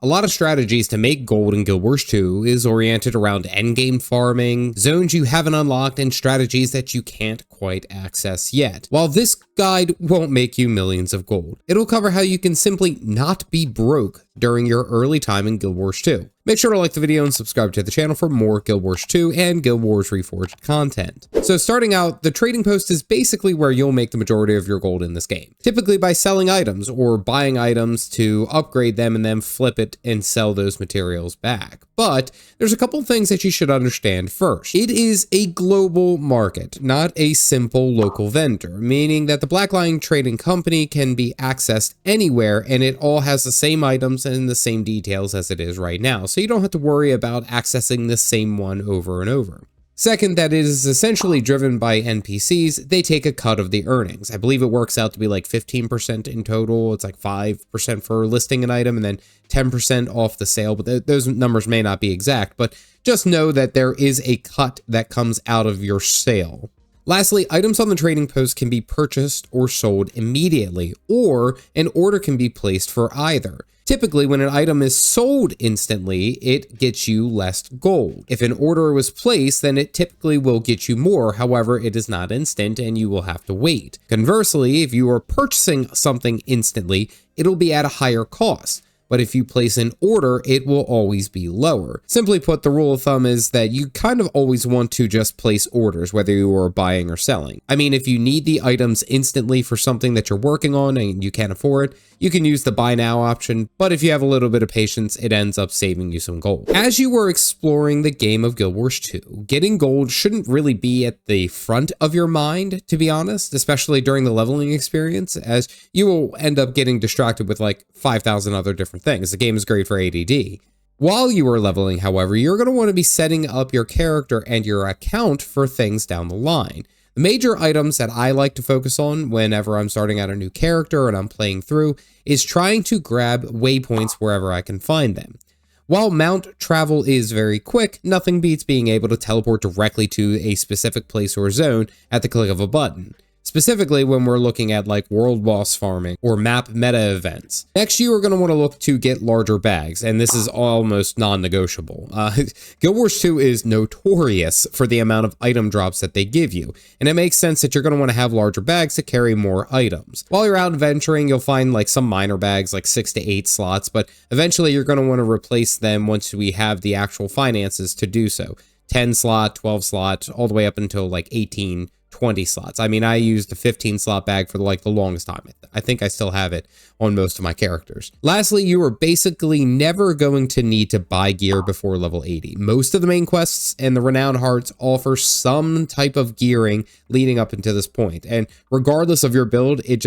A lot of strategies to make gold in Guild Wars 2 is oriented around endgame farming, zones you haven't unlocked, and strategies that you can't quite access yet. While this guide won't make you millions of gold, it'll cover how you can simply not be broke during your early time in Guild Wars 2. Make sure to like the video and subscribe to the channel for more Guild Wars 2 and Guild Wars Reforged content. So starting out, the trading post is basically where you'll make the majority of your gold in this game, typically by selling items or buying items to upgrade them and then flip it and sell those materials back. But there's a couple things that you should understand first. It is a global market, not a simple local vendor, meaning that the Black Lion Trading Company can be accessed anywhere and it all has the same items and the same details as it is right now. So you don't have to worry about accessing the same one over and over. Second, that it is essentially driven by NPCs. They take a cut of the earnings. I believe it works out to be like 15% in total. It's like 5% for listing an item and then 10% off the sale, but those numbers may not be exact, but just know that there is a cut that comes out of your sale. Lastly, items on the trading post can be purchased or sold immediately, or an order can be placed for either. Typically, when an item is sold instantly, it gets you less gold. If an order was placed, then it typically will get you more. However, it is not instant and you will have to wait. Conversely, if you are purchasing something instantly, it'll be at a higher cost. But if you place an order, it will always be lower. Simply put, the rule of thumb is that you kind of always want to just place orders, whether you are buying or selling. I mean, if you need the items instantly for something that you're working on and you can't afford, you can use the buy now option, but if you have a little bit of patience, it ends up saving you some gold. As you are exploring the game of Guild Wars 2, getting gold shouldn't really be at the front of your mind, to be honest, especially during the leveling experience, as you will end up getting distracted with like 5,000 other different things. The game is great for ADD. While you are leveling, however, you're going to want to be setting up your character and your account for things down the line. The major items that I like to focus on whenever I'm starting out a new character and I'm playing through is trying to grab waypoints wherever I can find them. While mount travel is very quick, nothing beats being able to teleport directly to a specific place or zone at the click of a button. Specifically when we're looking at like world boss farming or map meta events. Next, you are going to want to look to get larger bags, and this is almost non-negotiable. Guild Wars 2 is notorious for the amount of item drops that they give you, and it makes sense that you're going to want to have larger bags to carry more items. While you're out venturing, you'll find like some minor bags, like 6 to 8 slots, but eventually you're going to want to replace them once we have the actual finances to do so. 10 slot, 12 slot, all the way up until like 18, 20 slots. I mean, I used a 15 slot bag for like the longest time. I think I still have it on most of my characters. Lastly, you are basically never going to need to buy gear before level 80. Most of the main quests and the Renowned Hearts offer some type of gearing leading up into this point. And regardless of your build, it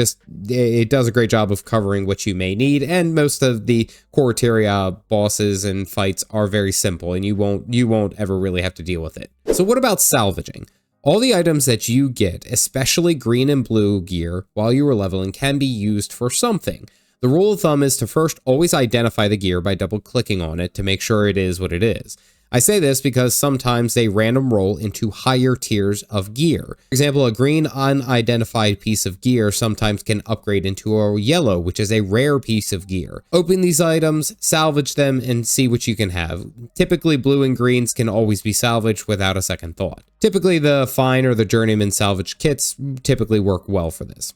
does a great job of covering what you may need. And most of the Corteria bosses and fights are very simple and you won't ever really have to deal with it. So what about salvaging? All the items that you get, especially green and blue gear, while you are leveling can be used for something. The rule of thumb is to first always identify the gear by double-clicking on it to make sure it is what it is. I say this because sometimes they random roll into higher tiers of gear. For example, a green unidentified piece of gear sometimes can upgrade into a yellow, which is a rare piece of gear. Open these items, salvage them, and see what you can have. Typically, blue and greens can always be salvaged without a second thought. Typically, the fine or the journeyman salvage kits typically work well for this.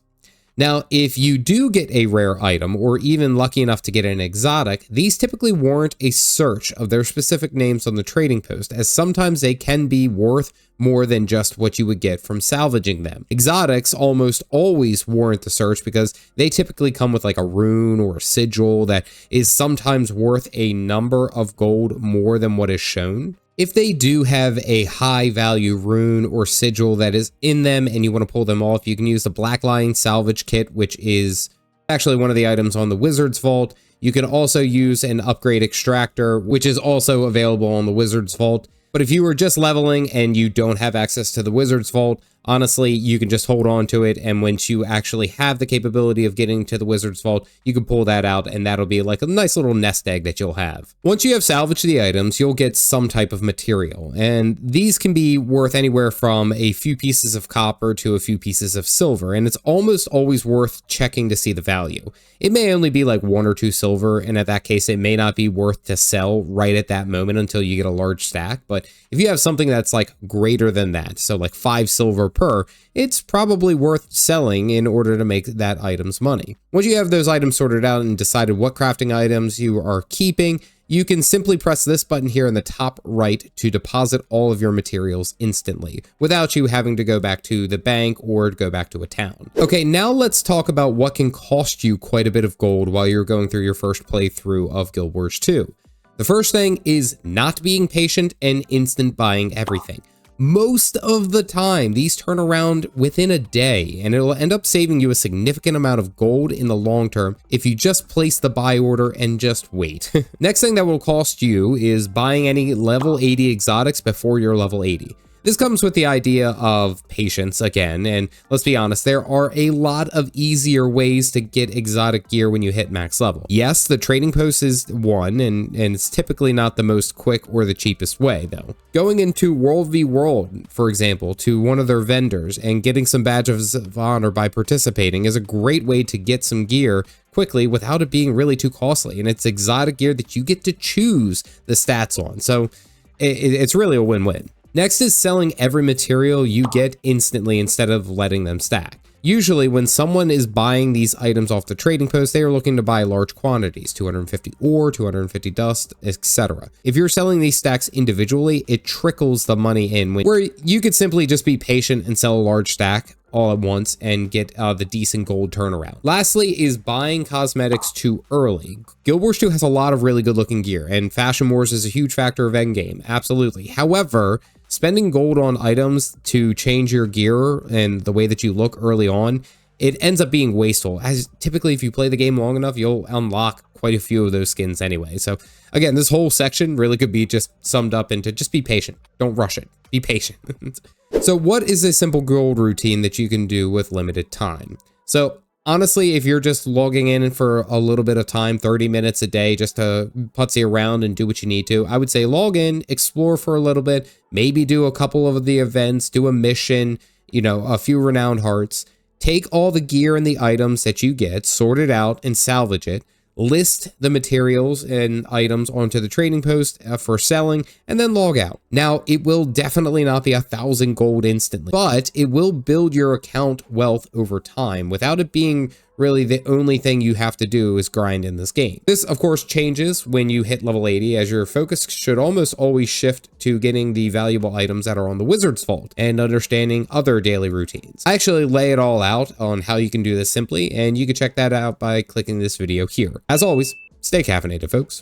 Now, if you do get a rare item, or even lucky enough to get an exotic, these typically warrant a search of their specific names on the trading post, as sometimes they can be worth more than just what you would get from salvaging them. Exotics almost always warrant the search because they typically come with like a rune or a sigil that is sometimes worth a number of gold more than what is shown. If they do have a high value rune or sigil that is in them and you want to pull them off, you can use the Black Lion Salvage Kit, which is actually one of the items on the Wizard's Vault. You can also use an upgrade extractor, which is also available on the Wizard's Vault. But if you were just leveling and you don't have access to the Wizard's Vault, honestly, you can just hold on to it, and once you actually have the capability of getting to the Wizard's Vault, you can pull that out, and that'll be like a nice little nest egg that you'll have. Once you have salvaged the items, you'll get some type of material, and these can be worth anywhere from a few pieces of copper to a few pieces of silver, and it's almost always worth checking to see the value. It may only be like 1 or 2 silver, and at that case, it may not be worth to sell right at that moment until you get a large stack, but if you have something that's like greater than that, so like 5 silver per, it's probably worth selling in order to make that item's money. Once you have those items sorted out and decided what crafting items you are keeping, you can simply press this button here in the top right to deposit all of your materials instantly without you having to go back to the bank or go back to a town. Okay, now let's talk about what can cost you quite a bit of gold while you're going through your first playthrough of Guild Wars 2. The first thing is not being patient and instant buying everything. Most of the time, these turn around within a day, and it'll end up saving you a significant amount of gold in the long term if you just place the buy order and just wait. Next thing that will cost you is buying any level 80 exotics before you're level 80. This comes with the idea of patience again, and let's be honest, there are a lot of easier ways to get exotic gear when you hit max level. Yes, the trading post is one, and it's typically not the most quick or the cheapest way, though. Going into World v World, for example, to one of their vendors and getting some badges of honor by participating is a great way to get some gear quickly without it being really too costly, and it's exotic gear that you get to choose the stats on, so it's really a win-win. Next is selling every material you get instantly instead of letting them stack. Usually when someone is buying these items off the trading post, they are looking to buy large quantities, 250 ore, 250 dust, etc. If you're selling these stacks individually, it trickles the money in, where you could simply just be patient and sell a large stack all at once and get the decent gold turnaround. Lastly is buying cosmetics too early. Guild Wars 2 has a lot of really good looking gear, and Fashion Wars is a huge factor of endgame, absolutely. However, spending gold on items to change your gear and the way that you look early on, it ends up being wasteful, as typically if you play the game long enough, you'll unlock quite a few of those skins anyway. So again, this whole section really could be just summed up into just be patient. Don't rush it. Be patient. So what is a simple gold routine that you can do with limited time? So honestly, if you're just logging in for a little bit of time, 30 minutes a day, just to putsy around and do what you need to, I would say log in, explore for a little bit, maybe do a couple of the events, do a mission, you know, a few renowned hearts, take all the gear and the items that you get, sort it out and salvage it, list the materials and items onto the trading post for selling, and then log out. Now, it will definitely not be 1,000 gold instantly, but it will build your account wealth over time without it being really the only thing you have to do is grind in this game. This, of course, changes when you hit level 80, as your focus should almost always shift to getting the valuable items that are on the Wizard's Vault and understanding other daily routines. I actually lay it all out on how you can do this simply, and you can check that out by clicking this video here. As always, stay caffeinated, folks.